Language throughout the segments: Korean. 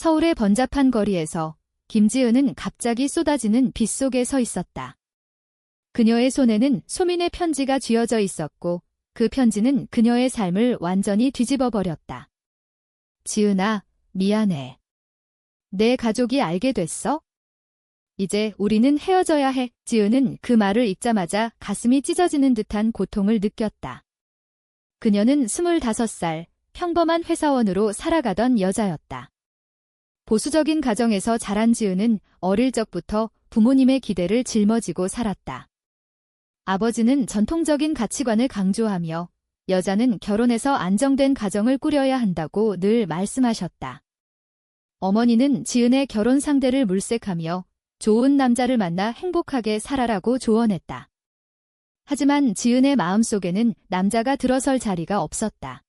서울의 번잡한 거리에서 김지은은 갑자기 쏟아지는 빛 속에 서 있었다. 그녀의 손에는 소민의 편지가 쥐어져 있었고 그 편지는 그녀의 삶을 완전히 뒤집어 버렸다. 지은아, 미안해. 내 가족이 알게 됐어? 이제 우리는 헤어져야 해. 지은은 그 말을 읽자마자 가슴이 찢어지는 듯한 고통을 느꼈다. 그녀는 25살, 평범한 회사원으로 살아가던 여자였다. 보수적인 가정에서 자란 지은은 어릴 적부터 부모님의 기대를 짊어지고 살았다. 아버지는 전통적인 가치관을 강조하며 여자는 결혼해서 안정된 가정을 꾸려야 한다고 늘 말씀하셨다. 어머니는 지은의 결혼 상대를 물색하며 좋은 남자를 만나 행복하게 살아라고 조언했다. 하지만 지은의 마음속에는 남자가 들어설 자리가 없었다.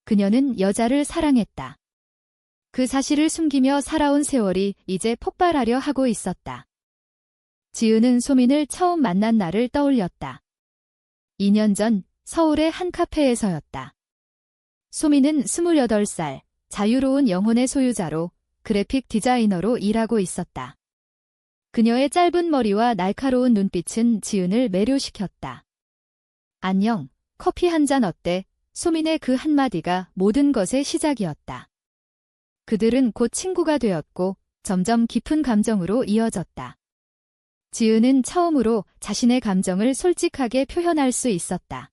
그녀는 여자를 사랑했다. 그 사실을 숨기며 살아온 세월이 이제 폭발하려 하고 있었다. 지은은 소민을 처음 만난 날을 떠올렸다. 2년 전 서울의 한 카페에서였다. 소민은 28살, 자유로운 영혼의 소유자로 그래픽 디자이너로 일하고 있었다. 그녀의 짧은 머리와 날카로운 눈빛은 지은을 매료시켰다. 안녕, 커피 한 잔 어때? 소민의 그 한마디가 모든 것의 시작이었다. 그들은 곧 친구가 되었고 점점 깊은 감정으로 이어졌다. 지은은 처음으로 자신의 감정을 솔직하게 표현할 수 있었다.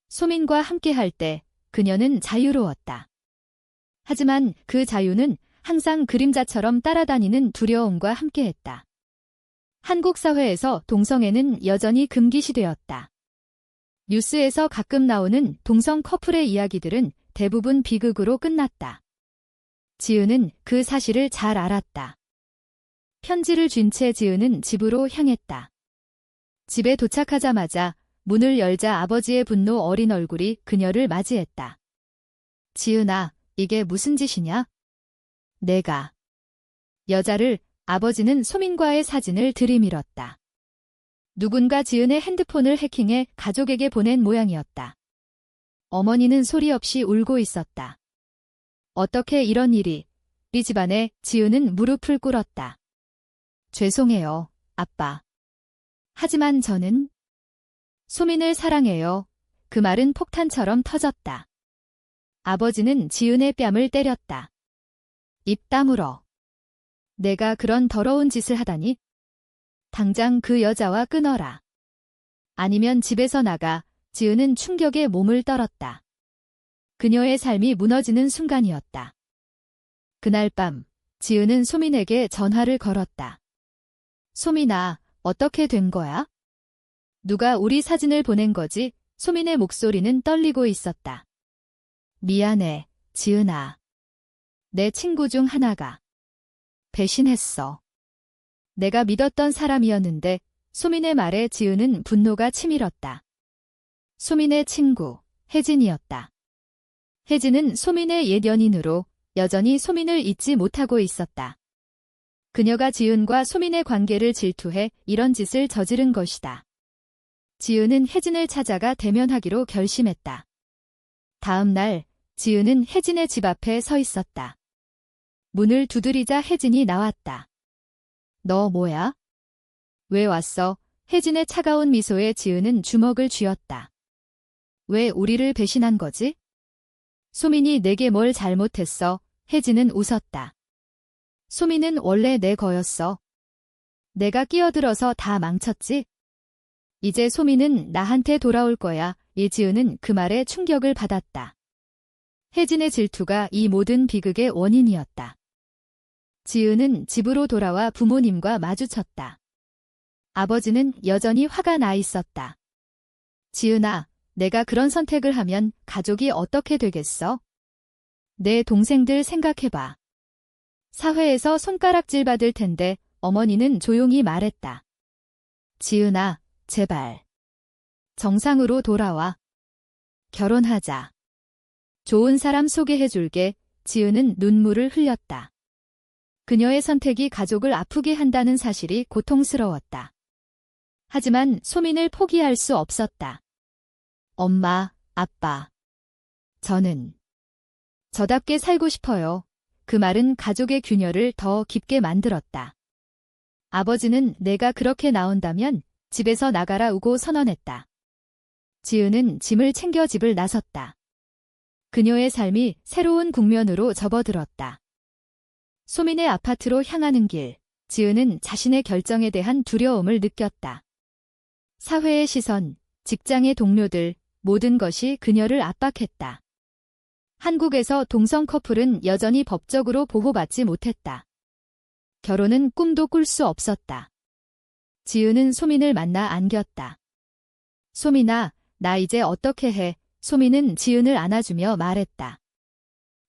소민과 함께할 때 그녀는 자유로웠다. 하지만 그 자유는 항상 그림자처럼 따라다니는 두려움과 함께했다. 한국 사회에서 동성애는 여전히 금기시되었다. 뉴스에서 가끔 나오는 동성 커플의 이야기들은 대부분 비극으로 끝났다. 지은은 그 사실을 잘 알았다. 편지를 쥔 채 지은은 집으로 향했다. 집에 도착하자마자 문을 열자 아버지의 분노 어린 얼굴이 그녀를 맞이했다. 지은아, 이게 무슨 짓이냐? 내가. 여자를 아버지는 소민과의 사진을 들이밀었다. 누군가 지은의 핸드폰을 해킹해 가족에게 보낸 모양이었다. 어머니는 소리 없이 울고 있었다. 어떻게 이런 일이? 우리 집안에 지은은 무릎을 꿇었다. 죄송해요, 아빠. 하지만 저는 소민을 사랑해요. 그 말은 폭탄처럼 터졌다. 아버지는 지은의 뺨을 때렸다. 입 다물어. 내가 그런 더러운 짓을 하다니? 당장 그 여자와 끊어라. 아니면 집에서 나가. 지은은 충격에 몸을 떨었다. 그녀의 삶이 무너지는 순간이었다. 그날 밤, 지은은 소민에게 전화를 걸었다. 소민아, 어떻게 된 거야? 누가 우리 사진을 보낸 거지? 소민의 목소리는 떨리고 있었다. 미안해, 지은아. 내 친구 중 하나가 배신했어. 내가 믿었던 사람이었는데. 소민의 말에 지은은 분노가 치밀었다. 소민의 친구, 혜진이었다. 혜진은 소민의 옛 연인으로 여전히 소민을 잊지 못하고 있었다. 그녀가 지은과 소민의 관계를 질투해 이런 짓을 저지른 것이다. 지은은 혜진을 찾아가 대면하기로 결심했다. 다음 날, 지은은 혜진의 집 앞에 서 있었다. 문을 두드리자 혜진이 나왔다. 너 뭐야? 왜 왔어? 혜진의 차가운 미소에 지은은 주먹을 쥐었다. 왜 우리를 배신한 거지? 소민이 내게 뭘 잘못했어? 혜진은 웃었다. 소민은 원래 내 거였어. 내가 끼어들어서 다 망쳤지? 이제 소민은 나한테 돌아올 거야. 지은은 그 말에 충격을 받았다. 혜진의 질투가 이 모든 비극의 원인이었다. 지은은 집으로 돌아와 부모님과 마주쳤다. 아버지는 여전히 화가 나 있었다. 지은아, 내가 그런 선택을 하면 가족이 어떻게 되겠어? 내 동생들 생각해봐. 사회에서 손가락질 받을 텐데. 어머니는 조용히 말했다. 지은아, 제발. 정상으로 돌아와. 결혼하자. 좋은 사람 소개해줄게. 지은은 눈물을 흘렸다. 그녀의 선택이 가족을 아프게 한다는 사실이 고통스러웠다. 하지만 소민을 포기할 수 없었다. 엄마, 아빠. 저는 저답게 살고 싶어요. 그 말은 가족의 균열을 더 깊게 만들었다. 아버지는 내가 그렇게 나온다면 집에서 나가라 우고 선언했다. 지은은 짐을 챙겨 집을 나섰다. 그녀의 삶이 새로운 국면으로 접어들었다. 소민의 아파트로 향하는 길, 지은은 자신의 결정에 대한 두려움을 느꼈다. 사회의 시선, 직장의 동료들, 모든 것이 그녀를 압박했다. 한국에서 동성 커플은 여전히 법적으로 보호받지 못했다. 결혼은 꿈도 꿀 수 없었다. 지은은 소민을 만나 안겼다. 소민아, 나 이제 어떻게 해? 소민은 지은을 안아주며 말했다.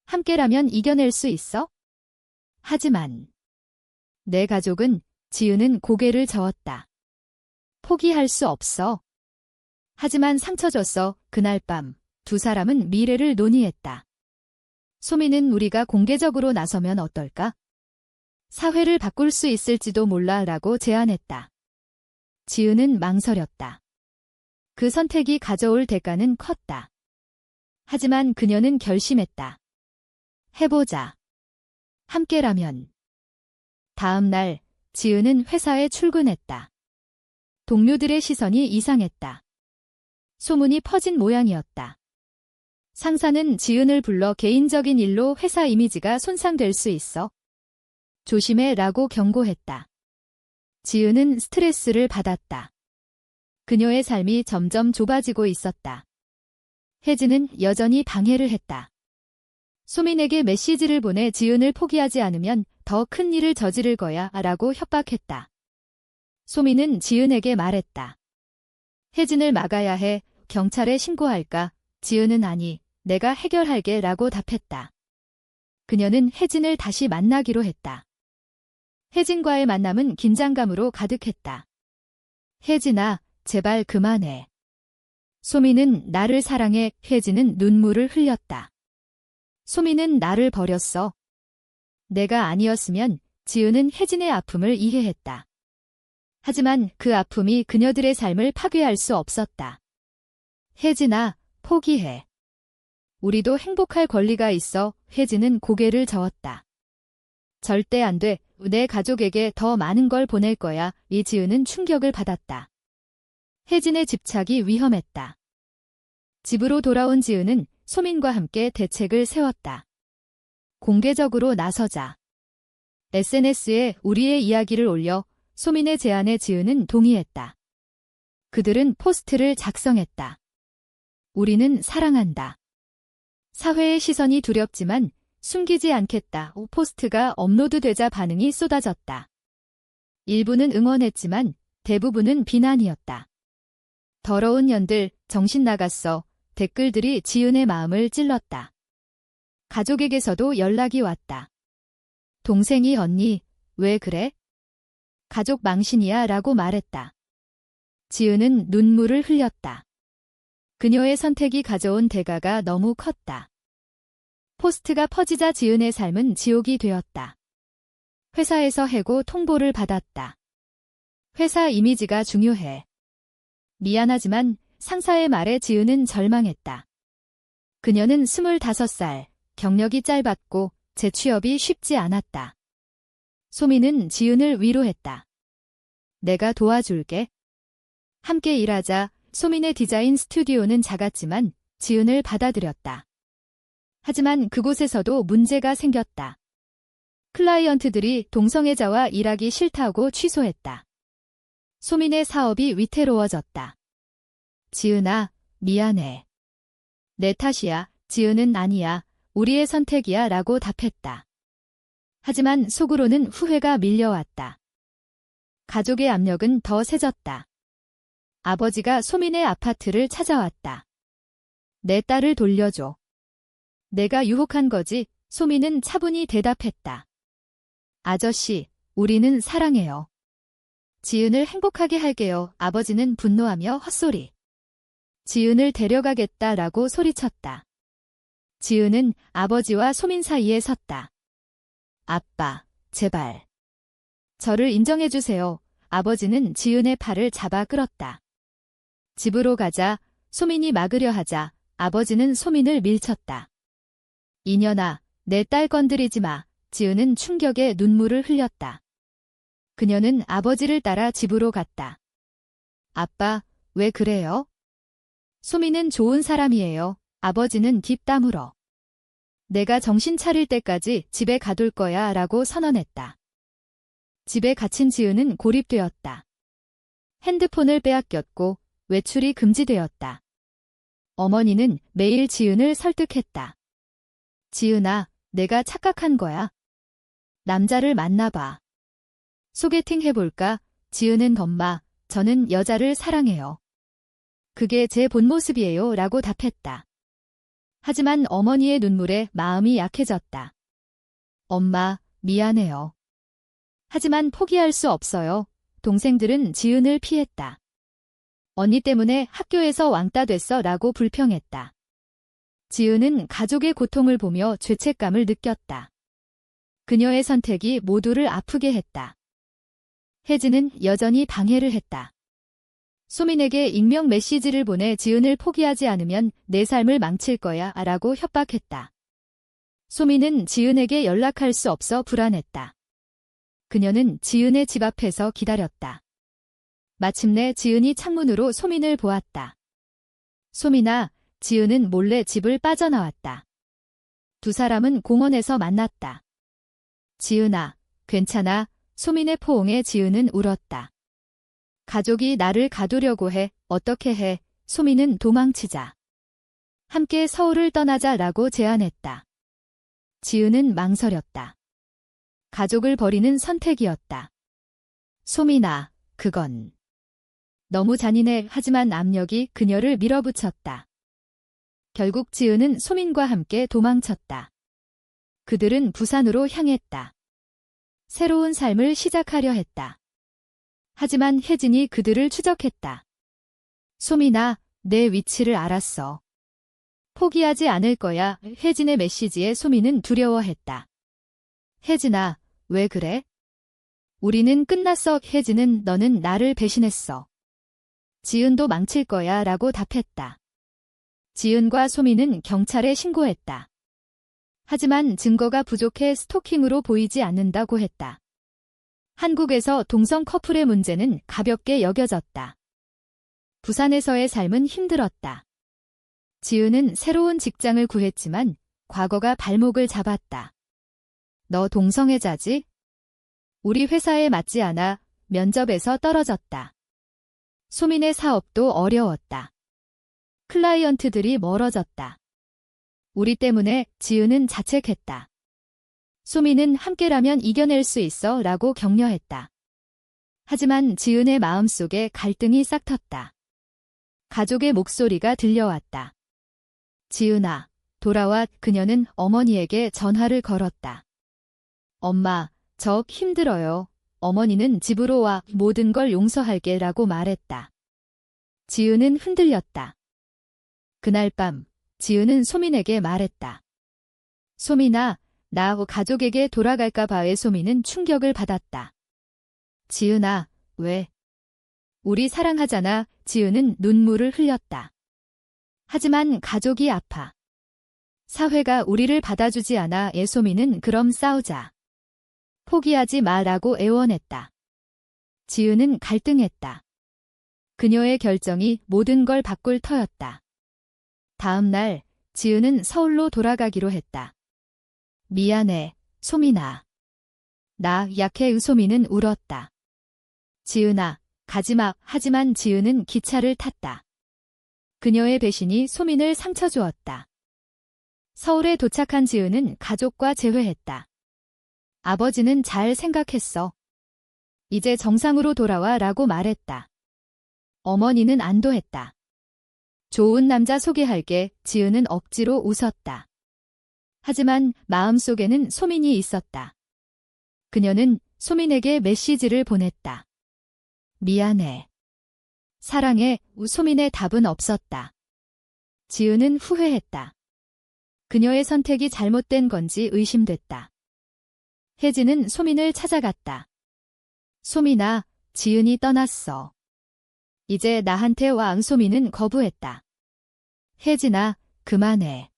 함께라면 이겨낼 수 있어? 하지만 내 가족은, 지은은 고개를 저었다. 포기할 수 없어. 하지만 상처 줬어. 그날 밤 두 사람은 미래를 논의했다. 소민은 우리가 공개적으로 나서면 어떨까? 사회를 바꿀 수 있을지도 몰라 라고 제안했다. 지은은 망설였다. 그 선택이 가져올 대가는 컸다. 하지만 그녀는 결심했다. 해보자. 함께라면. 다음 날, 지은은 회사에 출근했다. 동료들의 시선이 이상했다. 소문이 퍼진 모양이었다. 상사는 지은을 불러 개인적인 일로 회사 이미지가 손상될 수 있어. 조심해 라고 경고했다. 지은은 스트레스를 받았다. 그녀의 삶이 점점 좁아지고 있었다. 혜진은 여전히 방해를 했다. 소민에게 메시지를 보내 지은을 포기하지 않으면 더 큰 일을 저지를 거야 라고 협박했다. 소민은 지은에게 말했다. 혜진을 막아야 해. 경찰에 신고할까? 지은은 아니, 내가 해결할게 라고 답했다. 그녀는 혜진을 다시 만나기로 했다. 혜진과의 만남은 긴장감으로 가득했다. 혜진아, 제발 그만해. 소민은 나를 사랑해. 혜진은 눈물을 흘렸다. 소민은 나를 버렸어. 내가 아니었으면 지은은 혜진의 아픔을 이해했다. 하지만 그 아픔이 그녀들의 삶을 파괴할 수 없었다. 혜진아, 포기해. 우리도 행복할 권리가 있어. 혜진은 고개를 저었다. 절대 안 돼. 내 가족에게 더 많은 걸 보낼 거야. 이지은은 충격을 받았다. 혜진의 집착이 위험했다. 집으로 돌아온 지은은 소민과 함께 대책을 세웠다. 공개적으로 나서자. SNS에 우리의 이야기를 올려. 소민의 제안에 지은은 동의했다. 그들은 포스트를 작성했다. 우리는 사랑한다. 사회의 시선이 두렵지만 숨기지 않겠다. 포스트가 업로드되자 반응이 쏟아졌다. 일부는 응원했지만 대부분은 비난이었다. 더러운 년들, 정신 나갔어. 댓글들이 지은의 마음을 찔렀다. 가족에게서도 연락이 왔다. 동생이 언니, 왜 그래? 가족 망신이야 라고 말했다. 지은은 눈물을 흘렸다. 그녀의 선택이 가져온 대가가 너무 컸다. 포스트가 퍼지자 지은의 삶은 지옥이 되었다. 회사에서 해고 통보를 받았다. 회사 이미지가 중요해. 미안하지만 상사의 말에 지은은 절망했다. 그녀는 25살, 경력이 짧았고 재취업이 쉽지 않았다. 소민은 지은을 위로했다. 내가 도와줄게. 함께 일하자. 소민의 디자인 스튜디오는 작았지만 지은을 받아들였다. 하지만 그곳에서도 문제가 생겼다. 클라이언트들이 동성애자와 일하기 싫다고 취소했다. 소민의 사업이 위태로워졌다. 지은아, 미안해. 내 탓이야. 지은은 아니야. 우리의 선택이야 라고 답했다. 하지만 속으로는 후회가 밀려왔다. 가족의 압력은 더 세졌다. 아버지가 소민의 아파트를 찾아왔다. 내 딸을 돌려줘. 내가 유혹한 거지. 소민은 차분히 대답했다. 아저씨, 우리는 사랑해요. 지은을 행복하게 할게요. 아버지는 분노하며 헛소리. 지은을 데려가겠다라고 소리쳤다. 지은은 아버지와 소민 사이에 섰다. 아빠, 제발. 저를 인정해주세요. 아버지는 지은의 팔을 잡아 끌었다. 집으로 가자. 소민이 막으려 하자 아버지는 소민을 밀쳤다. 이년아, 내 딸 건드리지 마. 지은은 충격에 눈물을 흘렸다. 그녀는 아버지를 따라 집으로 갔다. 아빠, 왜 그래요? 소미는 좋은 사람이에요. 아버지는 뒷담으로. 내가 정신 차릴 때까지 집에 가둘 거야 라고 선언했다. 집에 갇힌 지은은 고립되었다. 핸드폰을 빼앗겼고 외출이 금지되었다. 어머니는 매일 지은을 설득했다. 지은아, 내가 착각한 거야. 남자를 만나봐. 소개팅 해볼까? 지은은 엄마, 저는 여자를 사랑해요. 그게 제 본 모습이에요 라고 답했다. 하지만 어머니의 눈물에 마음이 약해졌다. 엄마, 미안해요. 하지만 포기할 수 없어요. 동생들은 지은을 피했다. 언니 때문에 학교에서 왕따 됐어 라고 불평했다. 지은은 가족의 고통을 보며 죄책감을 느꼈다. 그녀의 선택이 모두를 아프게 했다. 혜진은 여전히 방해를 했다. 소민에게 익명 메시지를 보내 지은을 포기하지 않으면 내 삶을 망칠 거야 라고 협박했다. 소민은 지은에게 연락할 수 없어 불안했다. 그녀는 지은의 집 앞에서 기다렸다. 마침내 지은이 창문으로 소민을 보았다. 소민아, 지은은 몰래 집을 빠져나왔다. 두 사람은 공원에서 만났다. 지은아, 괜찮아. 소민의 포옹에 지은은 울었다. 가족이 나를 가두려고 해. 어떻게 해? 소민은 도망치자. 함께 서울을 떠나자라고 제안했다. 지은은 망설였다. 가족을 버리는 선택이었다. 소민아, 그건 너무 잔인해. 하지만 압력이 그녀를 밀어붙였다. 결국 지은은 소민과 함께 도망쳤다. 그들은 부산으로 향했다. 새로운 삶을 시작하려 했다. 하지만 혜진이 그들을 추적했다. 소민아, 내 위치를 알았어. 포기하지 않을 거야. 혜진의 메시지에 소민은 두려워했다. 혜진아, 왜 그래? 우리는 끝났어. 혜진은 너는 나를 배신했어. 지은도 망칠 거야 라고 답했다. 지은과 소민은 경찰에 신고했다. 하지만 증거가 부족해 스토킹으로 보이지 않는다고 했다. 한국에서 동성 커플의 문제는 가볍게 여겨졌다. 부산에서의 삶은 힘들었다. 지은은 새로운 직장을 구했지만 과거가 발목을 잡았다. 너 동성애자지? 우리 회사에 맞지 않아. 면접에서 떨어졌다. 소민의 사업도 어려웠다. 클라이언트들이 멀어졌다. 우리 때문에 지은은 자책했다. 소민은 함께라면 이겨낼 수 있어 라고 격려했다. 하지만 지은의 마음속에 갈등이 싹텄다. 가족의 목소리가 들려왔다. 지은아, 돌아와. 그녀는 어머니에게 전화를 걸었다. 엄마, 저 힘들어요. 어머니는 집으로 와. 모든 걸 용서할게 라고 말했다. 지은은 흔들렸다. 그날 밤, 지은은 소민에게 말했다. 소민아, 나 가족에게 돌아갈까 봐의 소민은 충격을 받았다. 지은아, 왜? 우리 사랑하잖아. 지은은 눈물을 흘렸다. 하지만 가족이 아파. 사회가 우리를 받아주지 않아. 소민은 그럼 싸우자. 포기하지 마라고 애원했다. 지은은 갈등했다. 그녀의 결정이 모든 걸 바꿀 터였다. 다음 날, 지은은 서울로 돌아가기로 했다. 미안해, 소민아. 나 약해. 소민은 울었다. 지은아, 가지마. 하지만 지은은 기차를 탔다. 그녀의 배신이 소민을 상처 주었다. 서울에 도착한 지은은 가족과 재회했다. 아버지는 잘 생각했어. 이제 정상으로 돌아와 라고 말했다. 어머니는 안도했다. 좋은 남자 소개할게. 지은은 억지로 웃었다. 하지만 마음속에는 소민이 있었다. 그녀는 소민에게 메시지를 보냈다. 미안해. 사랑해. 소민의 답은 없었다. 지은은 후회했다. 그녀의 선택이 잘못된 건지 의심됐다. 혜진은 소민을 찾아갔다. 소민아, 지은이 떠났어. 이제 나한테 와. 소민은 거부했다. 혜진아, 그만해.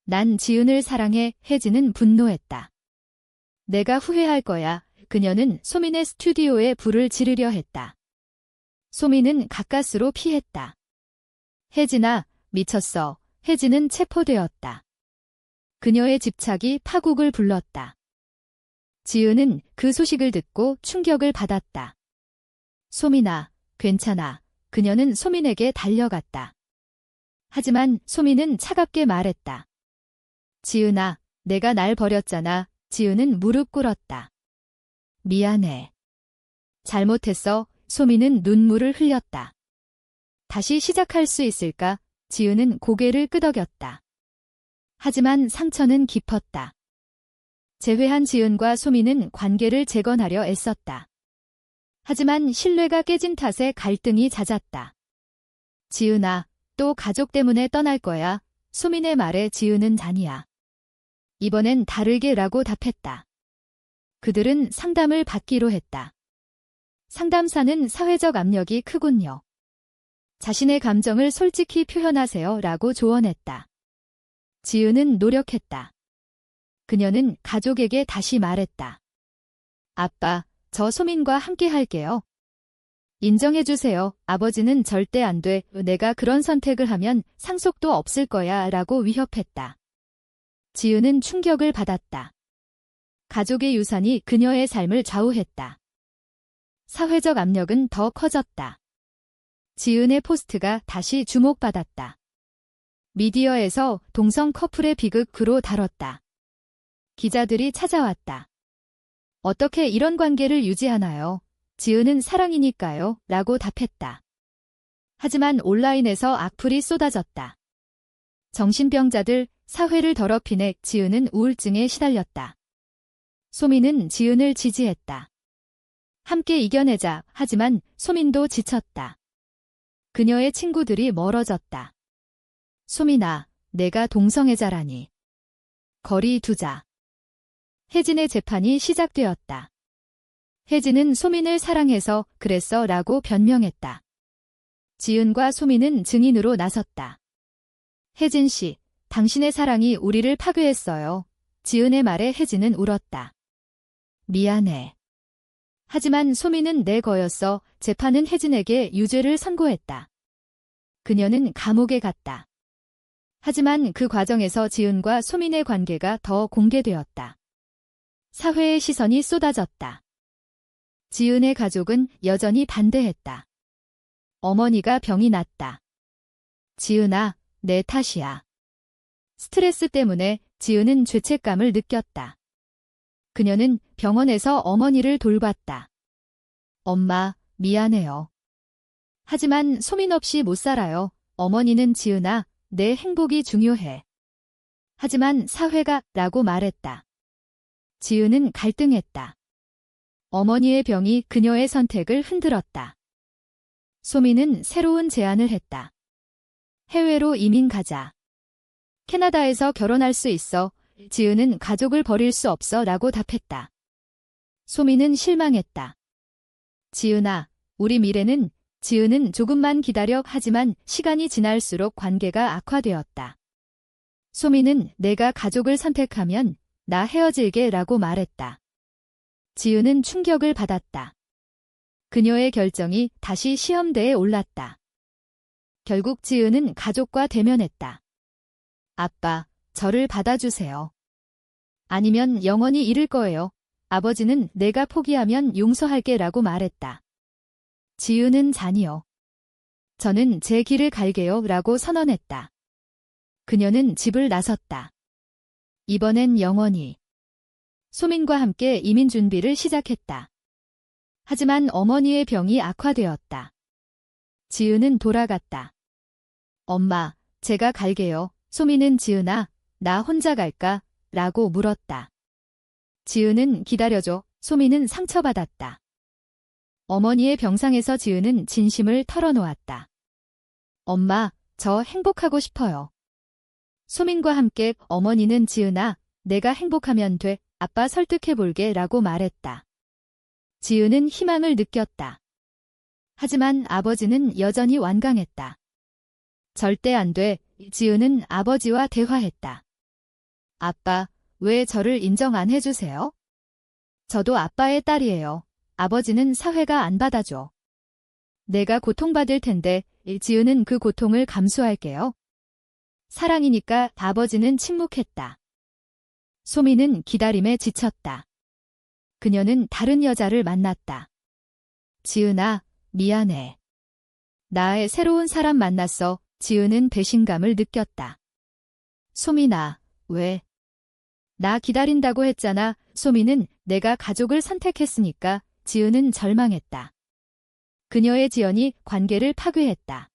난 지은을 사랑해. 혜진은 분노했다. 내가 후회할 거야. 그녀는 소민의 스튜디오에 불을 지르려 했다. 소민은 가까스로 피했다. 혜진아, 미쳤어. 혜진은 체포되었다. 그녀의 집착이 파국을 불렀다. 지은은 그 소식을 듣고 충격을 받았다. 소민아, 괜찮아. 그녀는 소민에게 달려갔다. 하지만 소민은 차갑게 말했다. 지은아, 내가 날 버렸잖아. 지은은 무릎 꿇었다. 미안해. 잘못했어. 소민은 눈물을 흘렸다. 다시 시작할 수 있을까? 지은은 고개를 끄덕였다. 하지만 상처는 깊었다. 재회한 지은과 소민은 관계를 재건하려 애썼다. 하지만 신뢰가 깨진 탓에 갈등이 잦았다. 지은아, 또 가족 때문에 떠날 거야. 소민의 말에 지은은 아니야. 이번엔 다르게라고 답했다. 그들은 상담을 받기로 했다. 상담사는 사회적 압력이 크군요. 자신의 감정을 솔직히 표현하세요 라고 조언했다. 지은은 노력했다. 그녀는 가족에게 다시 말했다. 아빠, 저 소민과 함께 할게요. 인정해주세요. 아버지는 절대 안 돼. 내가 그런 선택을 하면 상속도 없을 거야 라고 위협했다. 지은은 충격을 받았다. 가족의 유산이 그녀의 삶을 좌우했다. 사회적 압력은 더 커졌다. 지은의 포스트가 다시 주목받았다. 미디어에서 동성 커플의 비극으로 다뤘다. 기자들이 찾아왔다. 어떻게 이런 관계를 유지하나요? 지은은 사랑이니까요. 라고 답했다. 하지만 온라인에서 악플이 쏟아졌다. 정신병자들, 사회를 더럽히네. 지은은 우울증에 시달렸다. 소민은 지은을 지지했다. 함께 이겨내자. 하지만 소민도 지쳤다. 그녀의 친구들이 멀어졌다. 소민아, 내가 동성애자라니. 거리 두자. 혜진의 재판이 시작되었다. 혜진은 소민을 사랑해서 그랬어 라고 변명했다. 지은과 소민은 증인으로 나섰다. 혜진 씨, 당신의 사랑이 우리를 파괴했어요. 지은의 말에 혜진은 울었다. 미안해. 하지만 소민은 내 거였어. 재판은 혜진에게 유죄를 선고했다. 그녀는 감옥에 갔다. 하지만 그 과정에서 지은과 소민의 관계가 더 공개되었다. 사회의 시선이 쏟아졌다. 지은의 가족은 여전히 반대했다. 어머니가 병이 났다. 지은아, 내 탓이야. 스트레스 때문에 지은은 죄책감을 느꼈다. 그녀는 병원에서 어머니를 돌봤다. 엄마, 미안해요. 하지만 소민 없이 못 살아요. 어머니는 지은아, 내 행복이 중요해. 하지만 사회가 라고 말했다. 지은은 갈등했다. 어머니의 병이 그녀의 선택을 흔들었다. 소민은 새로운 제안을 했다. 해외로 이민 가자. 캐나다에서 결혼할 수 있어. 지은은 가족을 버릴 수 없어 라고 답했다. 소민은 실망했다. 지은아, 우리 미래는 지은은 조금만 기다려. 하지만 시간이 지날수록 관계가 악화되었다. 소민은 내가 가족을 선택하면 나 헤어질게 라고 말했다. 지은은 충격을 받았다. 그녀의 결정이 다시 시험대에 올랐다. 결국 지은은 가족과 대면했다. 아빠, 저를 받아주세요. 아니면 영원히 잃을 거예요. 아버지는 내가 포기하면 용서할게 라고 말했다. 지은은 아니요. 저는 제 길을 갈게요 라고 선언했다. 그녀는 집을 나섰다. 이번엔 영원히. 소민과 함께 이민 준비를 시작했다. 하지만 어머니의 병이 악화되었다. 지은은 돌아갔다. 엄마, 제가 갈게요. 소민은 지은아, 나 혼자 갈까? 라고 물었다. 지은은 기다려줘. 소민은 상처받았다. 어머니의 병상에서 지은은 진심을 털어놓았다. 엄마, 저 행복하고 싶어요. 소민과 함께 어머니는 지은아, 내가 행복하면 돼. 아빠 설득해볼게 라고 말했다. 지은은 희망을 느꼈다. 하지만 아버지는 여전히 완강했다. 절대 안 돼. 지은은 아버지와 대화했다. 아빠, 왜 저를 인정 안 해주세요? 저도 아빠의 딸이에요. 아버지는 사회가 안 받아줘. 내가 고통받을 텐데 지은은 그 고통을 감수할게요. 사랑이니까. 아버지는 침묵했다. 소미는 기다림에 지쳤다. 그녀는 다른 여자를 만났다. 지은아, 미안해. 나의 새로운 사람 만났어. 지은은 배신감을 느꼈다. 소민아, 왜? 나 기다린다고 했잖아. 소미는 내가 가족을 선택했으니까. 지은은 절망했다. 그녀의 지연이 관계를 파괴했다.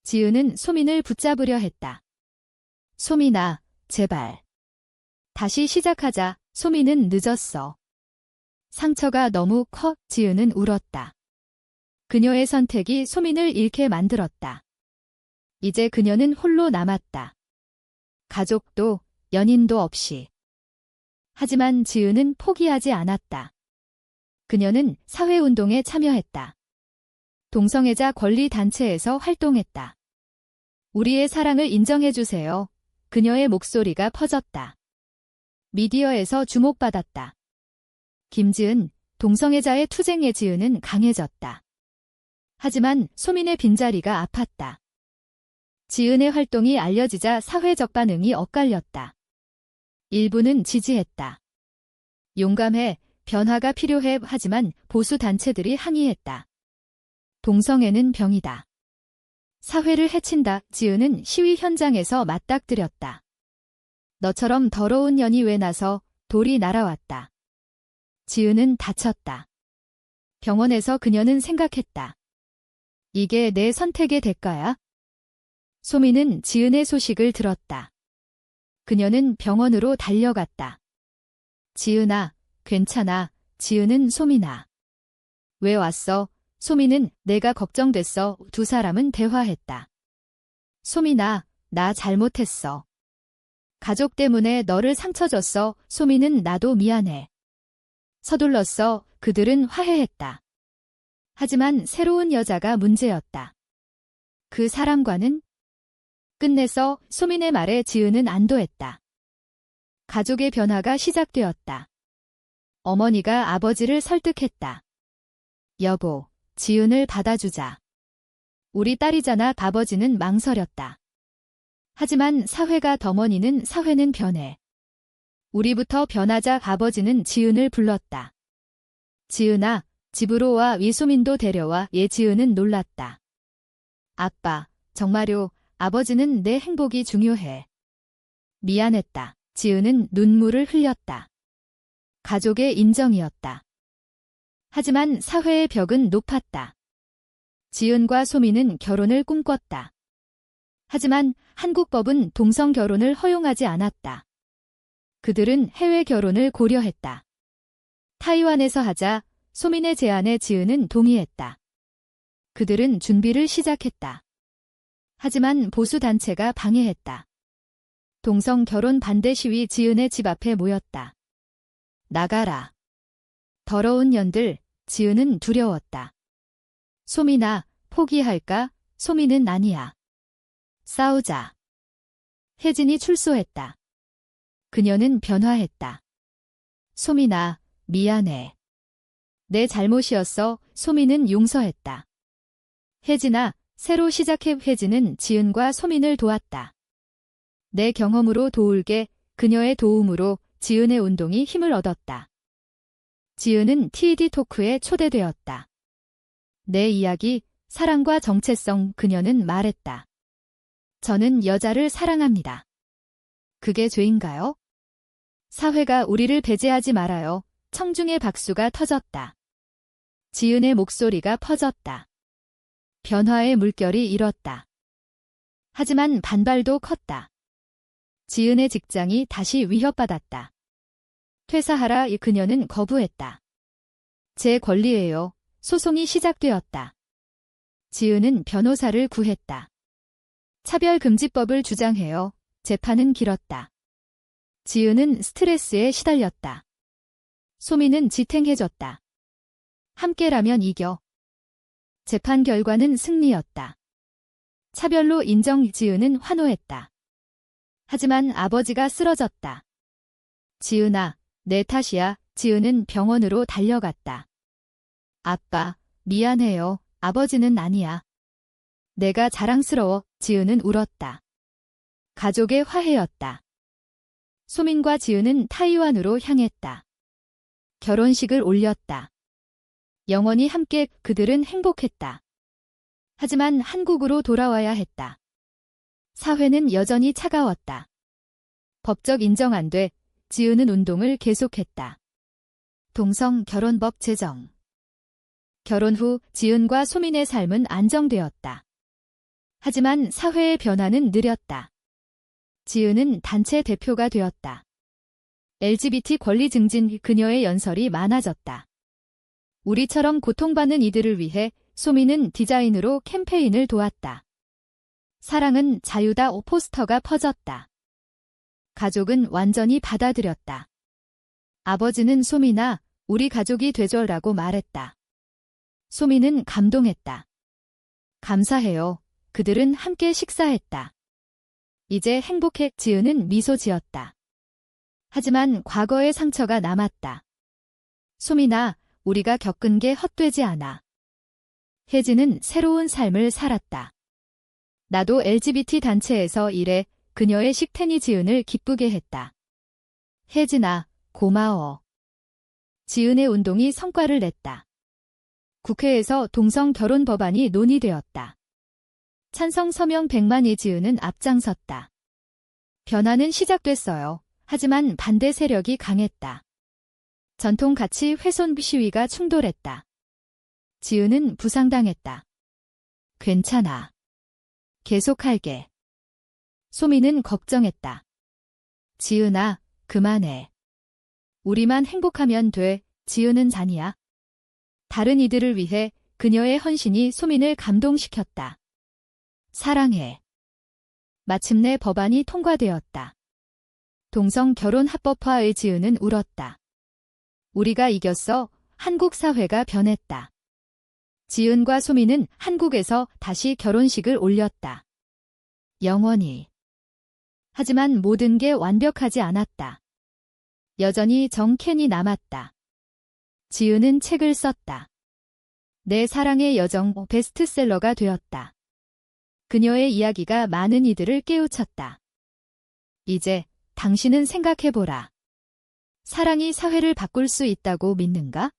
지은은 소민을 붙잡으려 했다. 소민아, 제발. 다시 시작하자. 소민은 늦었어. 상처가 너무 커. 지은은 울었다. 그녀의 선택이 소민을 잃게 만들었다. 이제 그녀는 홀로 남았다. 가족도 연인도 없이. 하지만 지은은 포기하지 않았다. 그녀는 사회운동에 참여했다. 동성애자 권리단체에서 활동했다. 우리의 사랑을 인정해주세요. 그녀의 목소리가 퍼졌다. 미디어에서 주목받았다. 김지은, 동성애자의 투쟁에 지은은 강해졌다. 하지만 소민의 빈자리가 아팠다. 지은의 활동이 알려지자 사회적 반응이 엇갈렸다. 일부는 지지했다. 용감해, 변화가 필요해. 하지만 보수 단체들이 항의했다. 동성애는 병이다. 사회를 해친다. 지은은 시위 현장에서 맞닥뜨렸다. 너처럼 더러운 년이 왜 나서. 돌이 날아왔다. 지은은 다쳤다. 병원에서 그녀는 생각했다. 이게 내 선택의 대가야? 소민은 지은의 소식을 들었다. 그녀는 병원으로 달려갔다. 지은아, 괜찮아. 지은은 소민아. 왜 왔어? 소민은 내가 걱정됐어. 두 사람은 대화했다. 소민아, 나 잘못했어. 가족 때문에 너를 상처 줬어. 소민은 나도 미안해. 서둘렀어. 그들은 화해했다. 하지만 새로운 여자가 문제였다. 그 사람과는? 끝내서 소민의 말에 지은은 안도했다. 가족의 변화가 시작되었다. 어머니가 아버지를 설득했다. 여보, 지은을 받아주자. 우리 딸이잖아. 아버지는 망설였다. 하지만 사회가 더머니는 사회는 변해. 우리부터 변하자. 아버지는 지은을 불렀다. 지은아, 집으로 와. 위소민도 데려와. 지은은 놀랐다. 아빠, 정말요? 아버지는 내 행복이 중요해. 미안했다. 지은은 눈물을 흘렸다. 가족의 인정이었다. 하지만 사회의 벽은 높았다. 지은과 소민은 결혼을 꿈꿨다. 하지만 한국 법은 동성 결혼을 허용하지 않았다. 그들은 해외 결혼을 고려했다. 타이완에서 하자. 소민의 제안에 지은은 동의했다. 그들은 준비를 시작했다. 하지만 보수단체가 방해했다. 동성 결혼 반대 시위. 지은의 집 앞에 모였다. 나가라. 더러운 년들. 지은은 두려웠다. 소민아, 포기할까? 소민은 아니야. 싸우자. 혜진이 출소했다. 그녀는 변화했다. 소민아, 미안해. 내 잘못이었어. 소민은 용서했다. 혜진아, 새로 시작해. 혜진은 지은과 소민을 도왔다. 내 경험으로 도울게. 그녀의 도움으로 지은의 운동이 힘을 얻었다. 지은은 TED 토크에 초대되었다. 내 이야기, 사랑과 정체성. 그녀는 말했다. 저는 여자를 사랑합니다. 그게 죄인가요? 사회가 우리를 배제하지 말아요. 청중의 박수가 터졌다. 지은의 목소리가 퍼졌다. 변화의 물결이 일었다. 하지만 반발도 컸다. 지은의 직장이 다시 위협받았다. 퇴사하라. 그녀는 거부했다. 제 권리예요. 소송이 시작되었다. 지은은 변호사를 구했다. 차별금지법을 주장해요. 재판은 길었다. 지은은 스트레스에 시달렸다. 소민은 지탱해줬다. 함께라면 이겨. 재판 결과는 승리였다. 차별로 인정. 지은은 환호했다. 하지만 아버지가 쓰러졌다. 지은아, 내 탓이야. 지은은 병원으로 달려갔다. 아빠, 미안해요. 아버지는 아니야. 내가 자랑스러워. 지은은 울었다. 가족의 화해였다. 소민과 지은은 타이완으로 향했다. 결혼식을 올렸다. 영원히 함께 그들은 행복했다. 하지만 한국으로 돌아와야 했다. 사회는 여전히 차가웠다. 법적 인정 안 돼. 지은은 운동을 계속했다. 동성 결혼법 제정. 결혼 후 지은과 소민의 삶은 안정되었다. 하지만 사회의 변화는 느렸다. 지은은 단체 대표가 되었다. LGBT 권리 증진 그녀의 연설이 많아졌다. 우리처럼 고통받는 이들을 위해 소민은 디자인으로 캠페인을 도왔다. 사랑은 자유다 포스터가 퍼졌다. 가족은 완전히 받아들였다. 아버지는 소민아, 우리 가족이 되줘라고 말했다. 소민은 감동했다. 감사해요. 그들은 함께 식사했다. 이제 행복해. 지은은 미소 지었다. 하지만 과거의 상처가 남았다. 소민아, 우리가 겪은 게 헛되지 않아. 혜진은 새로운 삶을 살았다. 나도 LGBT 단체에서 일해. 그녀의 식텐이 지은을 기쁘게 했다. 혜진아, 고마워. 지은의 운동이 성과를 냈다. 국회에서 동성 결혼 법안이 논의되었다. 찬성 서명 100만이 지은은 앞장섰다. 변화는 시작됐어요. 하지만 반대 세력이 강했다. 전통 가치 훼손 시위가 충돌했다. 지은은 부상당했다. 괜찮아. 계속할게. 소민은 걱정했다. 지은아, 그만해. 우리만 행복하면 돼. 지은은 잔이야. 다른 이들을 위해 그녀의 헌신이 소민을 감동시켰다. 사랑해. 마침내 법안이 통과되었다. 동성 결혼 합법화의 지은은 울었다. 우리가 이겼어. 한국 사회가 변했다. 지은과 소민은 한국에서 다시 결혼식을 올렸다. 영원히. 하지만 모든 게 완벽하지 않았다. 여전히 정캔이 남았다. 지은은 책을 썼다. 내 사랑의 여정 베스트셀러가 되었다. 그녀의 이야기가 많은 이들을 깨우쳤다. 이제 당신은 생각해보라. 사랑이 사회를 바꿀 수 있다고 믿는가?